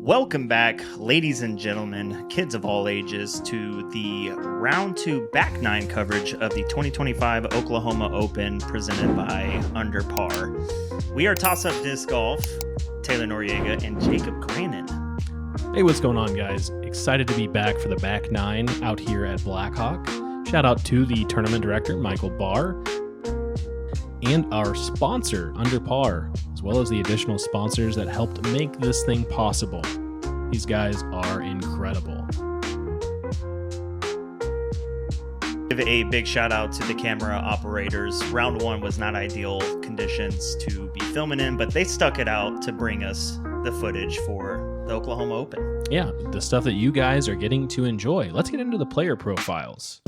Welcome back, ladies and gentlemen, kids of all ages, to the Round 2 Back 9 coverage of the 2025 Oklahoma Open presented by Under Par. We are Toss Up Disc Golf, Taylor Noriega and Jacob Grannan. Hey, what's going on, guys? Excited to be back for the Back 9 out here at Blackhawk. Shout out to the tournament director, Michael Barr, and our sponsor, Under Par, as well as the additional sponsors that helped make this thing possible. These guys are incredible. Give a big shout out to the camera operators. Round 1 was not ideal conditions to be filming in, but they stuck it out to bring us the footage for the Oklahoma Open. Yeah, the stuff that you guys are getting to enjoy. Let's get into the player profiles.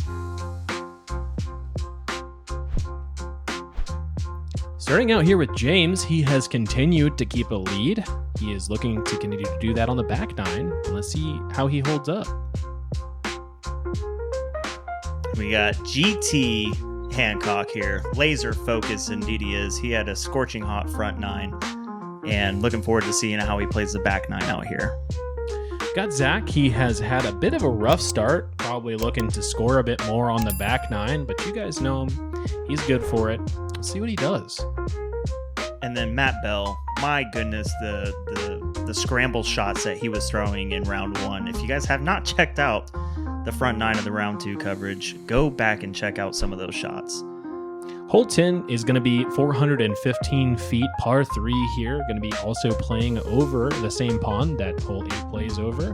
Starting out here with James, he has continued to keep a lead. He is looking to continue to do that on the back 9. Let's see how he holds up. We got GT Hancock here. Laser focus indeed he is. He had a scorching hot front 9. And looking forward to seeing how he plays the back 9 out here. Got Zach. He has had a bit of a rough start. Probably looking to score a bit more on the back 9. But you guys know him. He's good for it. Let's see what he does. And then Matt Bell, my goodness, the scramble shots that he was throwing in round 1. If you guys have not checked out the front 9 of the round 2 coverage, go back and check out some of those shots. Hole 10 is going to be 415 feet, par 3 here. Going to be also playing over the same pond that hole 8 plays over.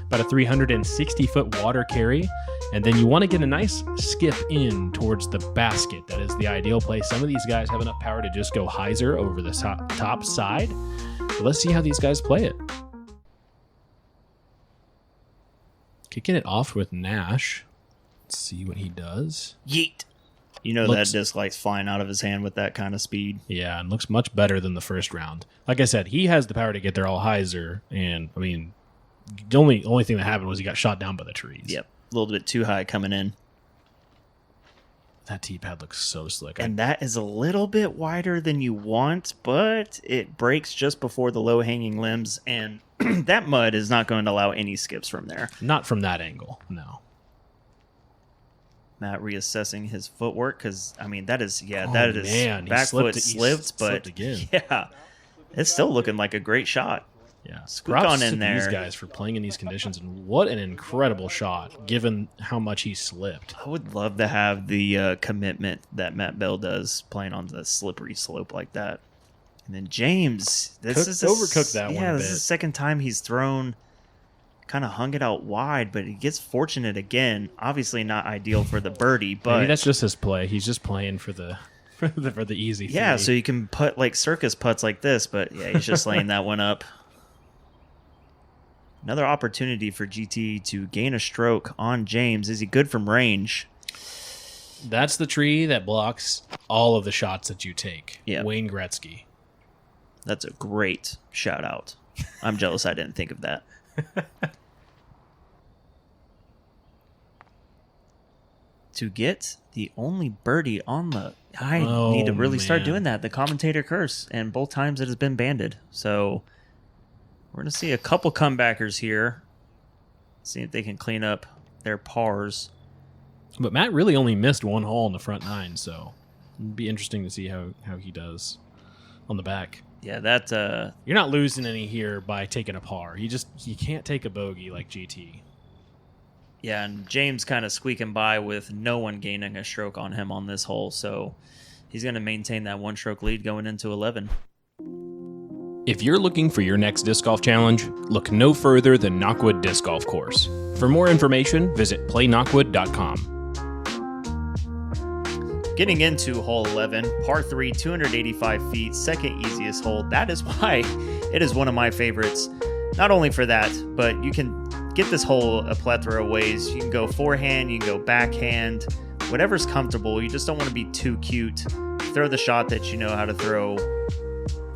About a 360-foot water carry. And then you want to get a nice skip in towards the basket. That is the ideal place. Some of these guys have enough power to just go hyzer over the top side. So let's see how these guys play it. Kicking it off with Nash. Let's see what he does. Yeet. You know that disc likes flying out of his hand with that kind of speed. Yeah, and looks much better than the first round. Like I said, he has the power to get there all hyzer. And, I mean, the only thing that happened was he got shot down by the trees. Yep. A little bit too high coming in. That tee pad looks so slick. And that is a little bit wider than you want, but it breaks just before the low-hanging limbs, and that mud is not going to allow any skips from there. Not from that angle, no. Matt reassessing his footwork, because, I mean, that is man, back foot slipped, but slipped again. Yeah, it's still looking like a great shot. Yeah, squeak on in there. These guys for playing in these conditions, and what an incredible shot, given how much he slipped. I would love to have the commitment that Matt Bell does playing on the slippery slope like that. And then James, overcooked that one. Yeah, this is the second time he's thrown, kind of hung it out wide, but he gets fortunate again. Obviously not ideal for the birdie, but maybe that's just his play. He's just playing for the easy. Yeah, three. so you can put like circus putts like this, but yeah, he's just laying that one up. Another opportunity for GT to gain a stroke on James. Is he good from range? That's the tree that blocks all of the shots that you take. Yeah. Wayne Gretzky. That's a great shout out. I'm jealous I didn't think of that. To get the only birdie on the... I need to really start doing that. The commentator curse. And both times it has been banded. So... we're going to see a couple comebackers here. See if they can clean up their pars. But Matt really only missed one hole in the front 9, so it'd be interesting to see how he does on the back. Yeah, that... you're not losing any here by taking a par. You can't take a bogey like GT. Yeah, and James kind of squeaking by with no one gaining a stroke on him on this hole, so he's going to maintain that one-stroke lead going into 11. If you're looking for your next disc golf challenge, look no further than Knockwood Disc Golf Course. For more information, visit playknockwood.com. Getting into hole 11, par 3, 285 feet, second easiest hole. That is why it is one of my favorites. Not only for that, but you can get this hole a plethora of ways. You can go forehand, you can go backhand, whatever's comfortable. You just don't want to be too cute. Throw the shot that you know how to throw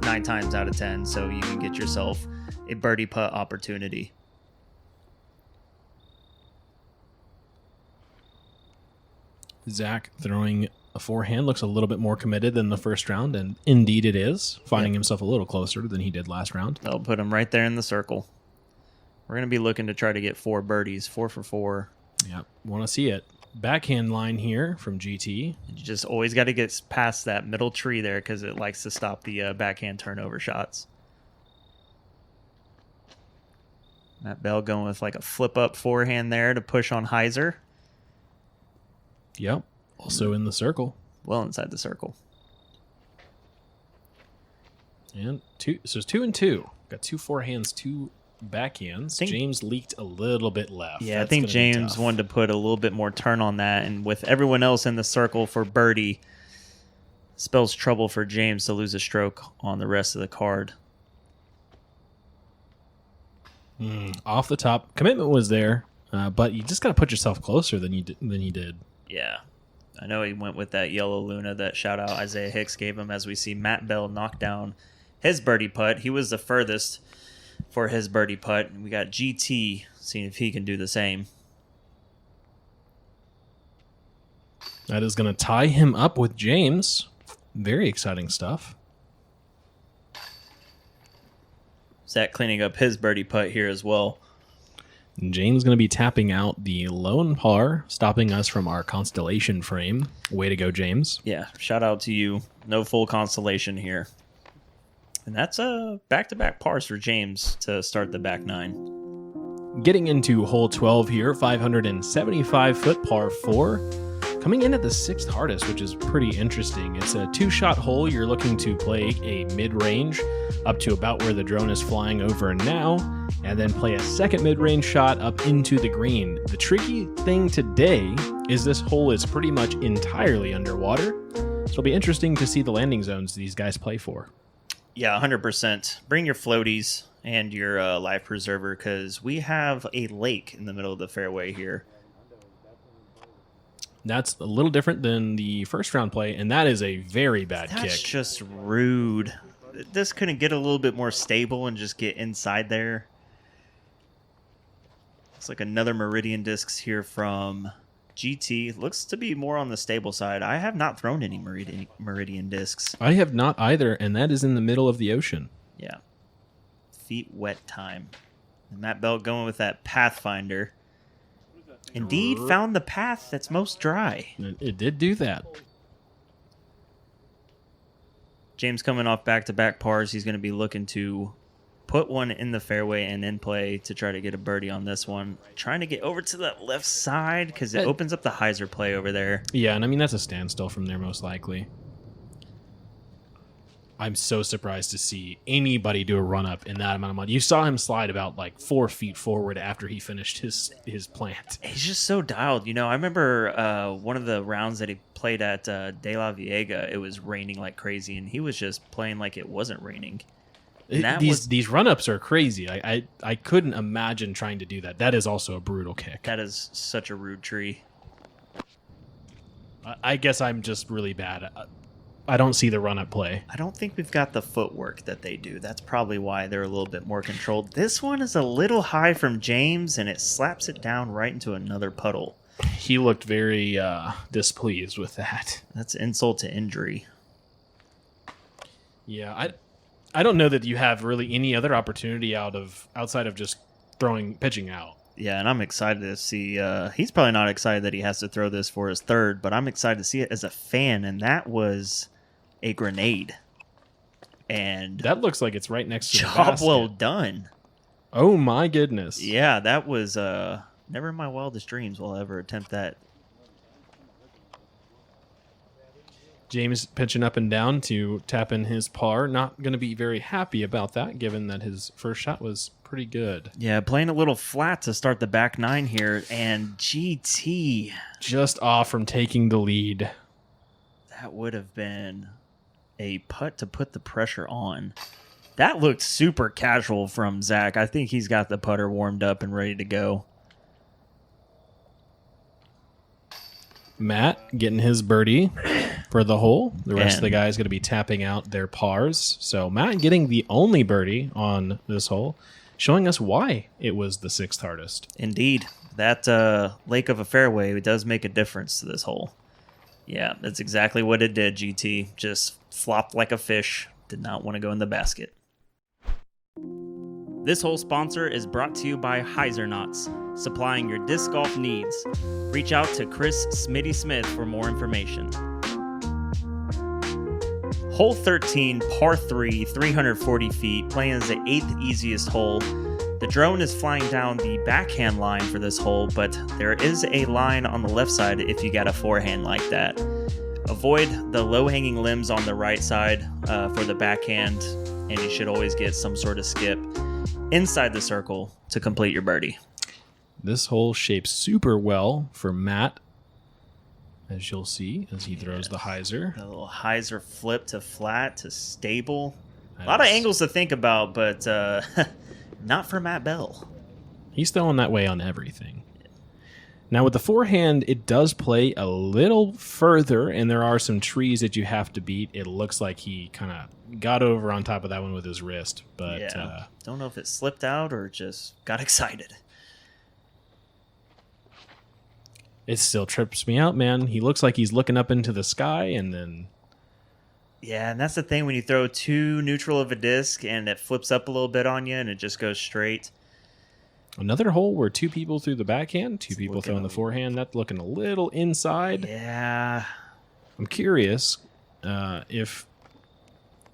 9 times out of 10, so you can get yourself a birdie putt opportunity. Zach throwing a forehand looks a little bit more committed than the first round, and indeed it is, finding himself a little closer than he did last round. They'll put him right there in the circle. We're going to be looking to try to get 4 birdies, 4 for 4. Yep, want to see it. Backhand line here from GT. You just always got to get past that middle tree there because it likes to stop the backhand turnover shots. Matt Bell going with like a flip-up forehand there to push on Heiser. Yep, also in the circle. Well inside the circle. And so it's 2 and 2. Got 2 forehands, 2 backhands. James leaked a little bit left. Yeah, I think James wanted to put a little bit more turn on that, and with everyone else in the circle for birdie, spells trouble for James to lose a stroke on the rest of the card. Off the top, commitment was there, but you just got to put yourself closer than he did. Yeah, I know he went with that yellow Luna that shout out Isaiah Hicks gave him, as we see Matt Bell knock down his birdie putt. He was the furthest for his birdie putt. We got GT seeing if he can do the same. That is going to tie him up with James. Very exciting stuff. Zach cleaning up his birdie putt here as well. And James is going to be tapping out the lone par, stopping us from our constellation frame. Way to go, James. Yeah, shout out to you. No full constellation here. And that's back-to-back pars for James to start the back 9. Getting into hole 12 here, 575-foot par 4. Coming in at the 6th hardest, which is pretty interesting. It's a 2-shot hole. You're looking to play a mid-range up to about where the drone is flying over now, and then play a second mid-range shot up into the green. The tricky thing today is this hole is pretty much entirely underwater, so it'll be interesting to see the landing zones these guys play for. Yeah, 100%. Bring your floaties and your life preserver, because we have a lake in the middle of the fairway here. That's a little different than the first round play, and that is a very bad kick. That's just rude. This couldn't get a little bit more stable and just get inside there. Looks like another Meridian discs here from GT. Looks to be more on the stable side. I have not thrown any Meridian discs. I have not either, and that is in the middle of the ocean. Yeah. Feet wet time. And Matt Bell going with that Pathfinder. Indeed, found the path that's most dry. It did do that. James coming off back-to-back pars. He's going to be looking to put one in the fairway and in play to try to get a birdie on this one. Trying to get over to that left side because it opens up the Heiser play over there. Yeah, and I mean, that's a standstill from there most likely. I'm so surprised to see anybody do a run-up in that amount of money. You saw him slide about like 4 feet forward after he finished his plant. He's just so dialed. You know, I remember one of the rounds that he played at De La Viega, it was raining like crazy, and he was just playing like it wasn't raining. These run-ups are crazy. I couldn't imagine trying to do that. That is also a brutal kick. That is such a rude tree. I guess I'm just really bad. I don't see the run-up play. I don't think we've got the footwork that they do. That's probably why they're a little bit more controlled. This one is a little high from James, and it slaps it down right into another puddle. He looked very displeased with that. That's insult to injury. Yeah, I don't know that you have really any other opportunity outside of just pitching out. Yeah, and I'm excited to see. He's probably not excited that he has to throw this for his third, but I'm excited to see it as a fan, and that was a grenade. And that looks like it's right next to the job basket. well done. Oh my goodness. Yeah, that was never in my wildest dreams will I ever attempt that. James pitching up and down to tap in his par. Not going to be very happy about that, given that his first shot was pretty good. Yeah, playing a little flat to start the back 9 here, and GT just off from taking the lead. That would have been a putt to put the pressure on. That looked super casual from Zach. I think he's got the putter warmed up and ready to go. Matt getting his birdie for the hole. The rest of the guys going to be tapping out their pars. So Matt getting the only birdie on this hole, showing us why it was the 6th hardest. Indeed. That lake of a fairway does make a difference to this hole. Yeah, that's exactly what it did, GT. Just flopped like a fish. Did not want to go in the basket. This whole sponsor is brought to you by Knots, supplying your disc golf needs. Reach out to Chris Smitty Smith for more information. Hole 13, par 3, 340 feet, playing as the 8th easiest hole. The drone is flying down the backhand line for this hole, but there is a line on the left side if you got a forehand like that. Avoid the low-hanging limbs on the right side for the backhand, and you should always get some sort of skip inside the circle to complete your birdie. This hole shapes super well for Matt, as you'll see as he throws the hyzer. A little hyzer flip to flat to stable. A lot of angles to think about, but not for Matt Bell. He's throwing that way on everything. Now with the forehand, it does play a little further, and there are some trees that you have to beat. It looks like he kind of got over on top of that one with his wrist, but yeah. Don't know if it slipped out or just got excited. It still trips me out, man. He looks like he's looking up into the sky, and then... Yeah, and that's the thing when you throw too neutral of a disc and it flips up a little bit on you and it just goes straight. Another hole where two people threw the backhand, two people throwing the forehand. That's looking a little inside. Yeah. I'm curious if,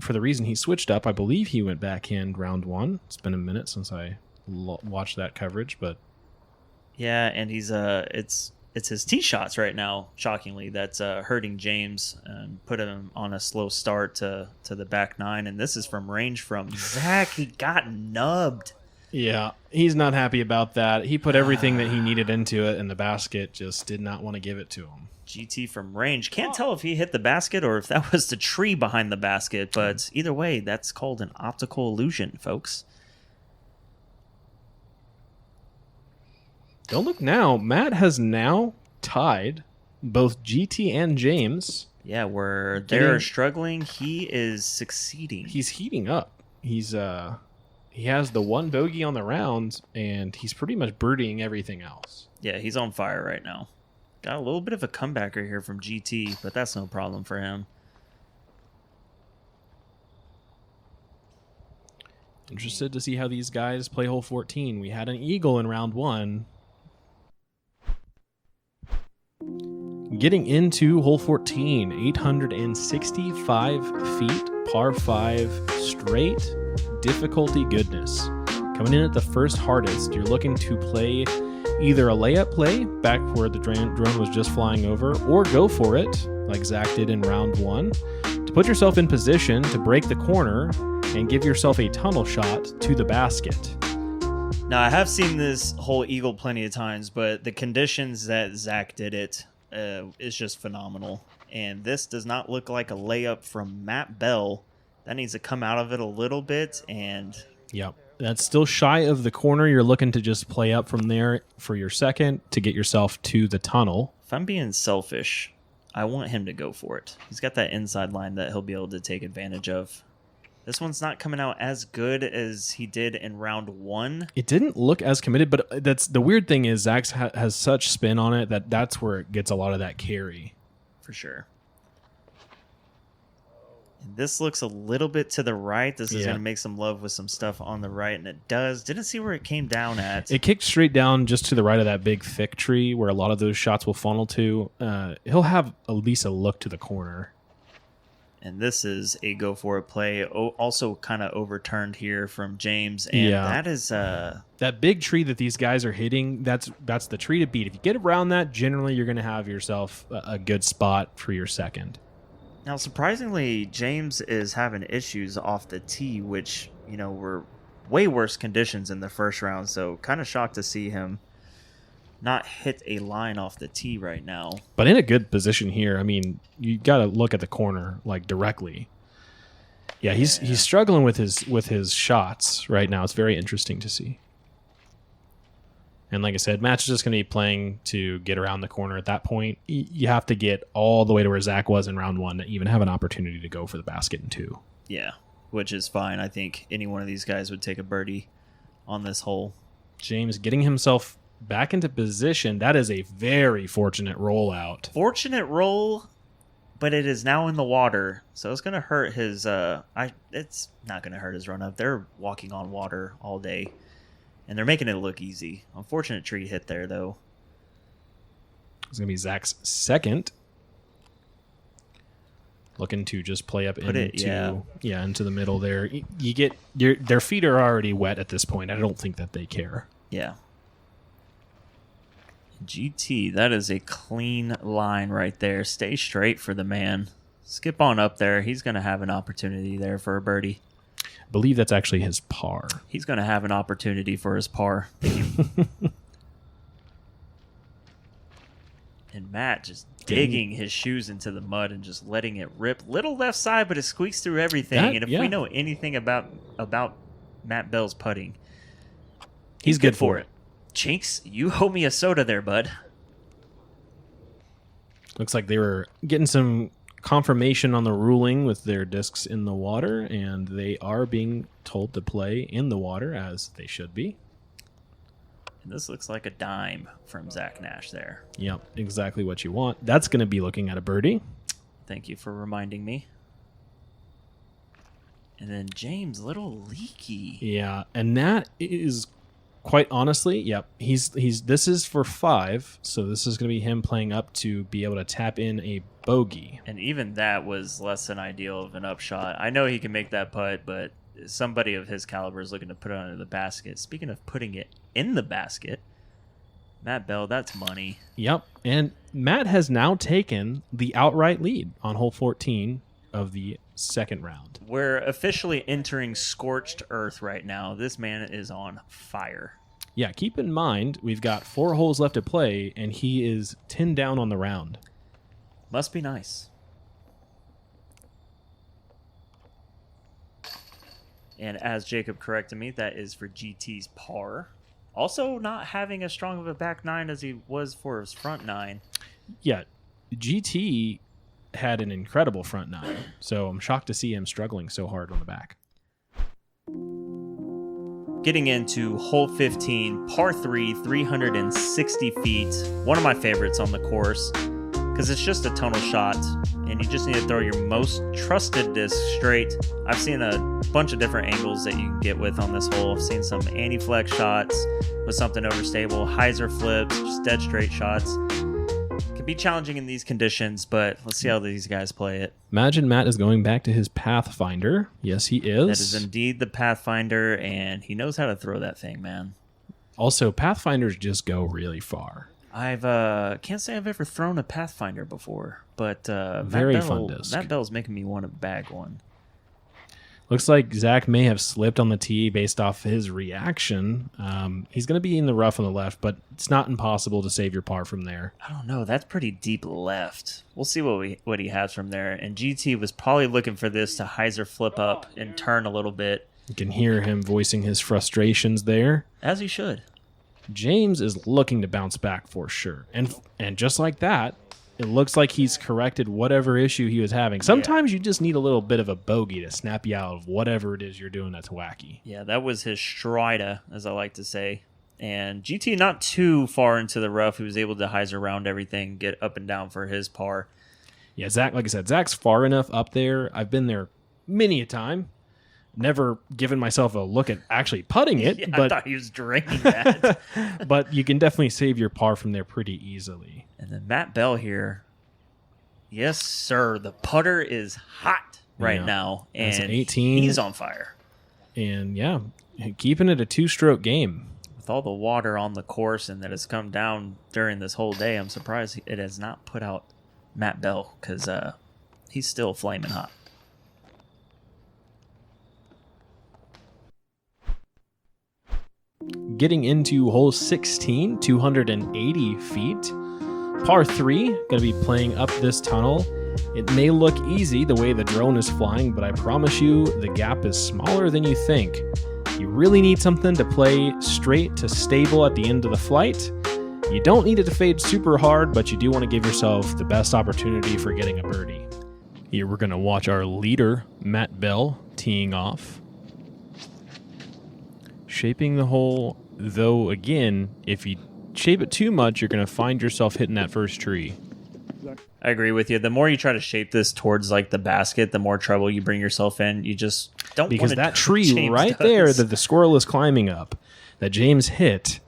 for the reason he switched up, I believe he went backhand round one. It's been a minute since I watched that coverage, but... Yeah, and he's it's his tee shots right now, shockingly, that's hurting James and put him on a slow start to the back nine. And this is from range from Zach. He got nubbed. Yeah, he's not happy about that. He put everything that he needed into it, and the basket just did not want to give it to him. GT from range. Can't tell if he hit the basket or if that was the tree behind the basket, but either way, that's called an optical illusion, folks. Don't look now. Matt has now tied both GT and James. Yeah, where they're struggling, he is succeeding. He's heating up. He has the one bogey on the round, and he's pretty much birdieing everything else. Yeah, he's on fire right now. Got a little bit of a comebacker here from GT, but that's no problem for him. Interested to see how these guys play hole 14. We had an eagle in round one. Getting into hole 14, 865 feet, par 5, straight, difficulty goodness. Coming in at the first hardest, you're looking to play either a layup play, back where the drone was just flying over, or go for it, like Zach did in round one, to put yourself in position to break the corner and give yourself a tunnel shot to the basket. Now, I have seen this whole eagle plenty of times, but the conditions that Zach did it is just phenomenal. And this does not look like a layup from Matt Bell. That needs to come out of it a little bit. And yep, that's still shy of the corner. You're looking to just play up from there for your second to get yourself to the tunnel. If I'm being selfish, I want him to go for it. He's got that inside line that he'll be able to take advantage of. This one's not coming out as good as he did in round one. It didn't look as committed, but that's the weird thing is Zach has such spin on it that's where it gets a lot of that carry. For sure. And this looks a little bit to the right. This is going to make some love with some stuff on the right, and it does. Didn't see where it came down at. It kicked straight down just to the right of that big thick tree where a lot of those shots will funnel to. He'll have at least a look to the corner. And this is a go for it play. Also kind of overturned here from James. And that is that big tree that these guys are hitting, that's the tree to beat. If you get around that, generally you're going to have yourself a good spot for your second. Now, surprisingly, James is having issues off the tee, which, were way worse conditions in the first round. So kind of shocked to see him not hit a line off the tee right now. But in a good position here. I mean, you got to look at the corner like directly. Yeah, he's struggling with his shots right now. It's very interesting to see. And like I said, Matt's just going to be playing to get around the corner at that point. You have to get all the way to where Zach was in round one to even have an opportunity to go for the basket in two. Yeah, which is fine. I think any one of these guys would take a birdie on this hole. James getting himself back into position. That is a very fortunate rollout. Fortunate roll but it is now in the water, so it's going to hurt his it's not going to hurt his run up. They're walking on water all day, and they're making it look easy. Unfortunate tree hit there, though. It's going to be Zach's second. Looking to just play up into the middle there. You get their feet are already wet at this point. I don't think that they care. Yeah. GT, that is a clean line right there. Stay straight for the man. Skip on up there. He's going to have an opportunity there for a birdie. I believe that's actually his par. He's going to have an opportunity for his par. And Matt just digging his shoes into the mud and just letting it rip. Little left side, but it squeaks through everything. And if we know anything about Matt Bell's putting, he's good for it. Chinks, you owe me a soda there, bud. Looks like they were getting some confirmation on the ruling with their discs in the water, and they are being told to play in the water as they should be. And this looks like a dime from Zach Nash there. Yep, exactly what you want. That's going to be looking at a birdie. Thank you for reminding me. And then James, little leaky. Yeah, and that is quite honestly, yep. He's this is for 5, so this is going to be him playing up to be able to tap in a bogey. And even that was less than ideal of an upshot. I know he can make that putt, but somebody of his caliber is looking to put it under the basket. Speaking of putting it in the basket, Matt Bell, that's money. Yep, and Matt has now taken the outright lead on hole 14 of the second round. We're officially entering scorched earth right now. This man is on fire. Yeah, keep in mind, we've got 4 holes left to play, and he is 10 down on the round. Must be nice. And as Jacob corrected me, that is for GT's par. Also not having as strong of a back 9 as he was for his front 9. Yeah, GT had an incredible front 9, so I'm shocked to see him struggling so hard on the back. Getting into hole 15, par 3, 360 feet. One of my favorites on the course because it's just a tonal shot, and you just need to throw your most trusted disc straight. I've seen a bunch of different angles that you can get with on this hole. I've seen some anti-flex shots with something overstable, hyzer flips, just dead straight shots. Can be challenging in these conditions, but let's see how these guys play it. Imagine Matt is going back to his Pathfinder. Yes, he is. That is indeed the Pathfinder, and he knows how to throw that thing, man. Also, Pathfinders just go really far. I've can't say I've ever thrown a Pathfinder before, but very fun disc. Matt Bell's making me want to bag one. Looks like Zach may have slipped on the tee based off his reaction. He's going to be in the rough on the left, but it's not impossible to save your par from there. I don't know. That's pretty deep left. We'll see what he has from there. And GT was probably looking for this to hyzer flip up and turn a little bit. You can hear him voicing his frustrations there. As he should. James is looking to bounce back for sure. And just like that, it looks like he's corrected whatever issue he was having. Sometimes you just need a little bit of a bogey to snap you out of whatever it is you're doing that's wacky. Yeah, that was his strida, as I like to say. And GT not too far into the rough. He was able to hyzer around everything, get up and down for his par. Yeah, Zach, like I said, Zach's far enough up there. I've been there many a time. Never given myself a look at actually putting it. Yeah, but I thought he was draining that. But you can definitely save your par from there pretty easily. And then Matt Bell here. Yes, sir. The putter is hot right now. And 18. He's on fire. And yeah, keeping it a 2-stroke game. With all the water on the course and that has come down during this whole day, I'm surprised it has not put out Matt Bell because he's still flaming hot. Getting into hole 16, 280 feet. Par 3, going to be playing up this tunnel. It may look easy the way the drone is flying, but I promise you the gap is smaller than you think. You really need something to play straight to stable at the end of the flight. You don't need it to fade super hard, but you do want to give yourself the best opportunity for getting a birdie. Here we're going to watch our leader, Matt Bell, teeing off. Shaping the hole, though, again, if you shape it too much, you're going to find yourself hitting that first tree. I agree with you. The more you try to shape this towards like the basket, the more trouble you bring yourself in. You just don't because want to that tree right there that the squirrel is climbing up, that James hit,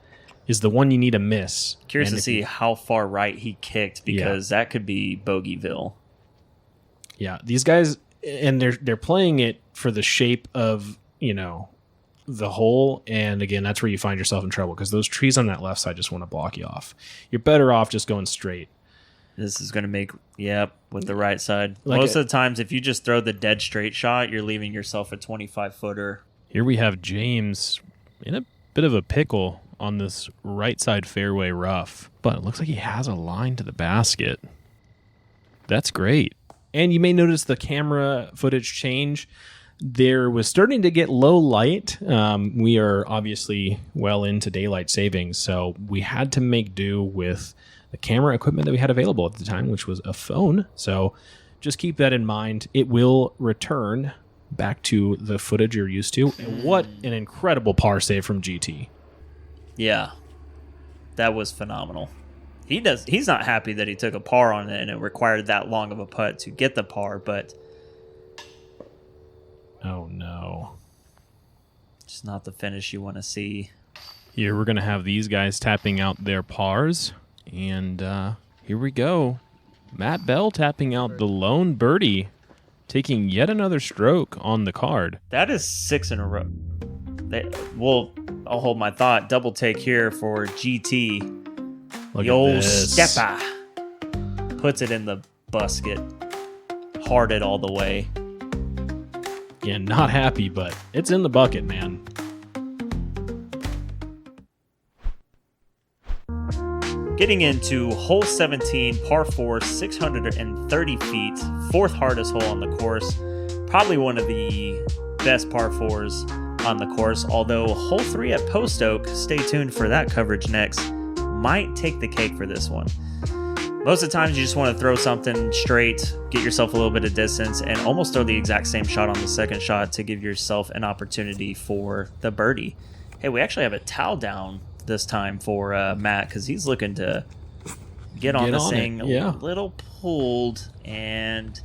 is the one you need to miss. Curious to see how far right he kicked, because that could be Bogeyville. Yeah, these guys, and they're playing it for the shape of, the hole, and again, that's where you find yourself in trouble, because those trees on that left side just want to block you off. You're better off just going straight. This is going to make, with the right side. Most of the times, if you just throw the dead straight shot, you're leaving yourself a 25-footer. Here we have James in a bit of a pickle on this right side fairway rough, but it looks like he has a line to the basket. That's great. And you may notice the camera footage change. There was starting to get low light. We are obviously well into daylight savings, so we had to make do with the camera equipment that we had available at the time, which was a phone. So just keep that in mind. It will return back to the footage you're used to. And what an incredible par save from GT. Yeah, that was phenomenal. He's not happy that he took a par on it and it required that long of a putt to get the par, but oh no, it's not the finish you want to see. Here we're going to have these guys tapping out their pars, and here we go. Matt Bell tapping out the lone birdie, taking yet another stroke on the card. That is 6 in a row. I'll hold my thought. Double take here for GT. Look the old at this. stepper puts it in the basket. Hearted all the way. Again, not happy, but it's in the bucket, man. Getting into hole 17, par 4, 630 feet, fourth hardest hole on the course. Probably one of the best par 4s on the course, although hole 3 at Post Oak, stay tuned for that coverage next, might take the cake for this one. Most of the times you just want to throw something straight, get yourself a little bit of distance, and almost throw the exact same shot on the second shot to give yourself an opportunity for the birdie. Hey, we actually have a towel down this time for Matt, because he's looking to get on this thing. A little pulled, and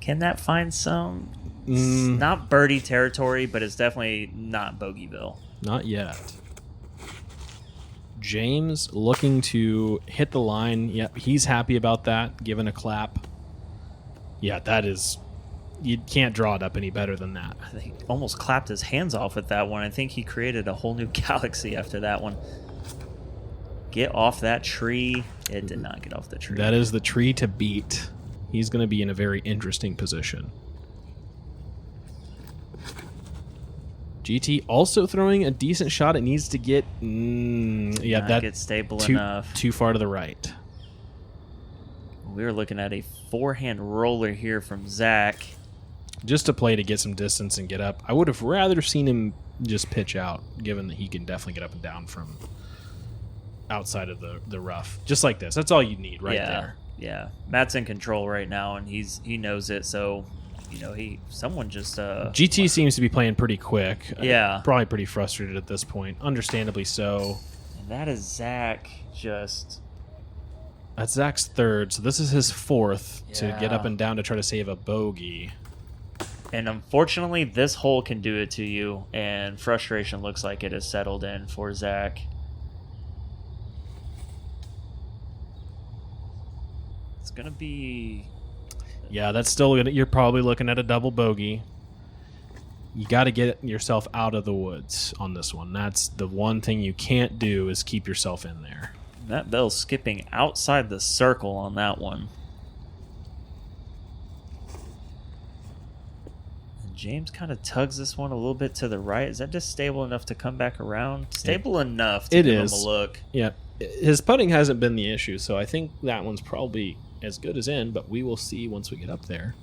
can that find some? Not birdie territory, but it's definitely not Bogeyville. Not yet. James looking to hit the line. Yep, he's happy about that, giving a clap. Yeah, that is... You can't draw it up any better than that. I think he almost clapped his hands off with that one. I think he created a whole new galaxy after that one. Get off that tree. It did not get off the tree. That is the tree to beat. He's going to be in a very interesting position. GT also throwing a decent shot. It needs to get... get stable enough. Too far to the right. We're looking at a forehand roller here from Zach. Just to play to get some distance and get up. I would have rather seen him just pitch out, given that he can definitely get up and down from outside of the rough. Just like this. That's all you need there. Yeah. Matt's in control right now, and he knows it, so... someone just... GT seems to be playing pretty quick. Yeah. Probably pretty frustrated at this point. Understandably so. And that is Zach just... That's Zach's third, so this is his fourth to get up and down to try to save a bogey. And unfortunately, this hole can do it to you, and frustration looks like it has settled in for Zach. It's going to be... Yeah, that's still gonna. You're probably looking at a double bogey. You got to get yourself out of the woods on this one. That's the one thing you can't do is keep yourself in there. That bell's skipping outside the circle on that one. And James kind of tugs this one a little bit to the right. Is that just stable enough to come back around? Stable enough to give him a look. Yeah, his putting hasn't been the issue, so I think that one's probably as good as in, but we will see once we get up there.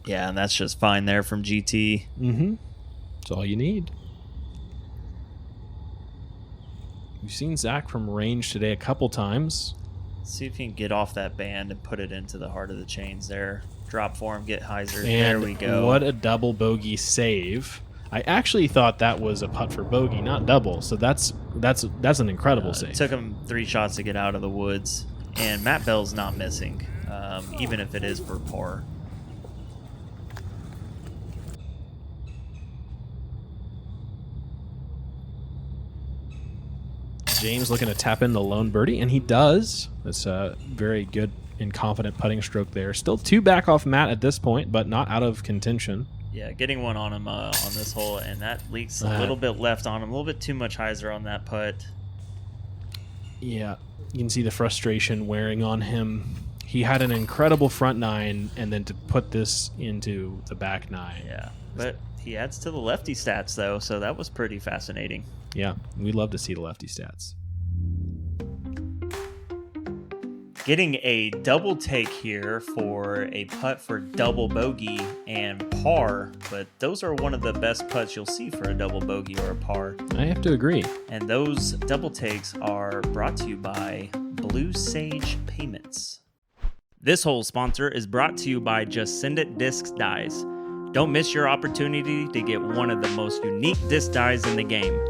Yeah, and that's just fine there from GT. Mm-hmm. That's all you need. We've seen Zach from range today a couple times. Let's see if he can get off that band and put it into the heart of the chains there. Drop for him, get hyzer. And there we go. What a double bogey save. I actually thought that was a putt for bogey, not double. So that's an incredible save. It took him 3 shots to get out of the woods, and Matt Bell's not missing, even if it is for par. James looking to tap in the lone birdie, and he does. That's a very good and confident putting stroke there. Still 2 back off Matt at this point, but not out of contention. Yeah, getting one on him on this hole, and that leaks a little bit left on him. A little bit too much hyzer on that putt. Yeah, you can see the frustration wearing on him. He had an incredible front 9, and then to put this into the back 9. Yeah, but he adds to the lefty stats, though, so that was pretty fascinating. Yeah, we love to see the lefty stats. Getting a double take here for a putt for double bogey and par, but those are one of the best putts you'll see for a double bogey or a par. I have to agree. And those double takes are brought to you by Blue Sage Payments. This whole sponsor is brought to you by Just Send It Disc Dies. Don't miss your opportunity to get one of the most unique disc dies in the game.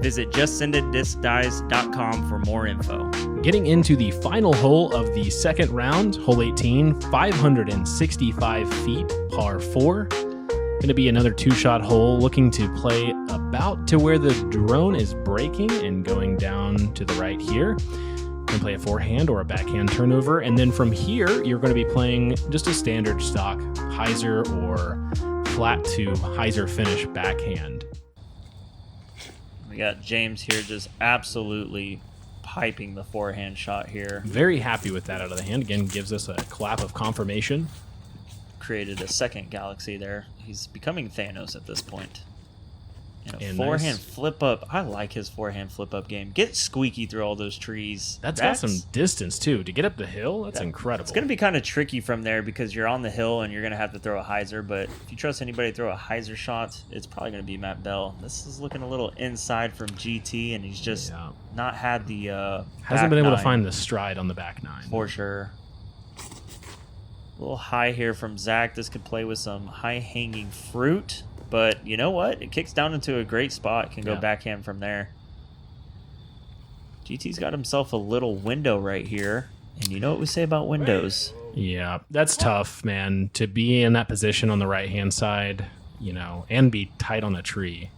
Visit justsenditdiscdies.com for more info. Getting into the final hole of the second round, hole 18, 565 feet, par 4. Going to be another 2-shot hole, looking to play about to where the drone is breaking and going down to the right here. Going to play a forehand or a backhand turnover, and then from here, you're going to be playing just a standard stock hyzer or flat to hyzer finish backhand. We got James here just absolutely piping the forehand shot here. Very happy with that out of the hand. Again, gives us a clap of confirmation. Created a second galaxy there. He's becoming Thanos at this point. And a And forehand nice. flip up. I like his forehand flip up game. Get squeaky through all those trees. That's got some distance, too. To get up the hill, that's That- incredible. It's going to be kind of tricky from there because you're on the hill and you're going to have to throw a hyzer. But if you trust anybody to throw a hyzer shot, it's probably going to be Matt Bell. This is looking a little inside from GT, and he's just not had the Hasn't been able to nine find the stride on the back 9. for sure. A little high here from Zach. This could play with some high-hanging fruit. But you know what? It kicks down into a great spot. Can go backhand from there. GT's got himself a little window right here. And you know what we say about windows. Yeah, that's tough, man. To be in that position on the right-hand side, and be tight on the tree.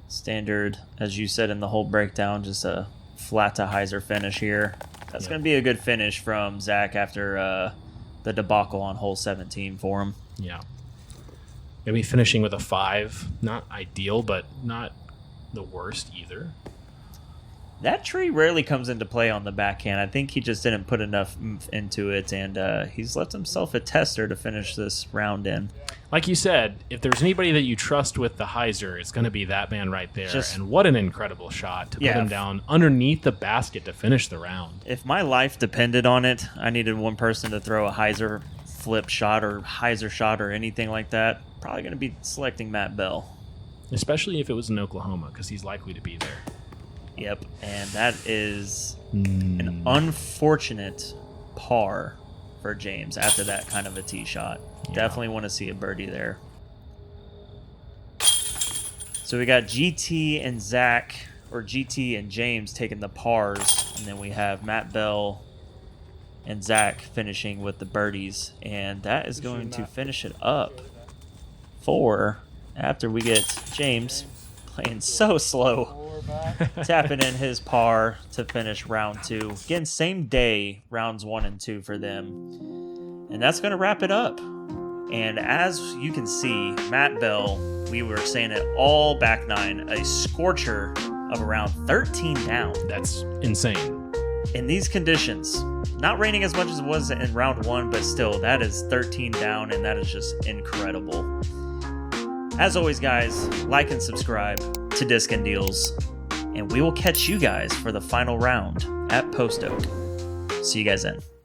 Standard, as you said in the whole breakdown, just a flat to hyzer finish here. That's going to be a good finish from Zach after the debacle on hole 17 for him. Yeah. Gonna be finishing with a 5. Not ideal, but not the worst either. That tree rarely comes into play on the backhand. I think he just didn't put enough oomph into it, and he's left himself a tester to finish this round in. Like you said, if there's anybody that you trust with the hyzer, it's going to be that man right there. Just- and what an incredible shot to put him down underneath the basket to finish the round. If my life depended on it, I needed one person to throw a hyzer flip shot or hyzer shot or anything like that. Probably going to be selecting Matt Bell. Especially if it was in Oklahoma, because he's likely to be there. Yep, and that is an unfortunate par for James after that kind of a tee shot. Yeah. Definitely want to see a birdie there. So we got GT and Zach, or GT and James taking the pars, and then we have Matt Bell and Zach finishing with the birdies, and that is going to finish it up for after we get James playing so slow. Tapping in his par to finish round 2. Again, same day, rounds 1 and 2 for them. And that's going to wrap it up. And as you can see, Matt Bell, we were saying it all back 9, a scorcher of around 13 down. That's insane. In these conditions, not raining as much as it was in round 1, but still, that is 13 down, and that is just incredible. As always, guys, like and subscribe to Discin Deals, and we will catch you guys for the final round at Post Oak. See you guys then.